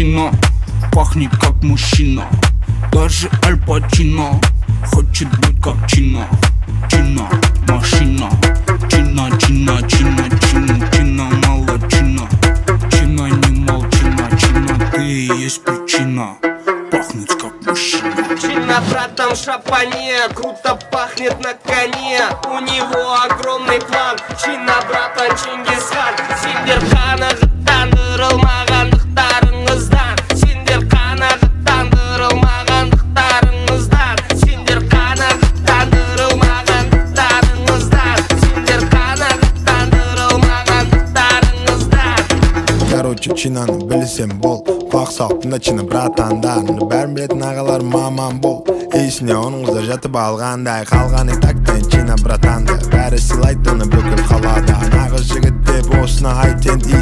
Чина, пахнет как мужчина. Даже Аль Пачино хочет быть как Чина. Чина, машина. Чина, чина, чина, чина, чина, молодчина. Чина, не молчина, чина, ты и есть причина пахнуть как мужчина. Чина, братан, в шапане, круто пахнет на коне. У него огромный план. Чина, братан, Чингисхан. Сендер қанағаттандырылмағандықтарыңыздан. Сендер қанағаттандырылмағандықтарыңыздан. Сендер қанағаттандырылмағандықтарыңыздан. Сендер қанағаттандырылмағандықтарыңыздан. Короче, Чинаны білсем бол, бақ салтында Чина братандарын бәрін білетін ағалар маман бол. Есіне оның қызы жатып алғандай, қалғаны тактен Чина братанды. Бәрі сыйлайды оны бүкіл қалада. Нағыз жігіт деп осына айтен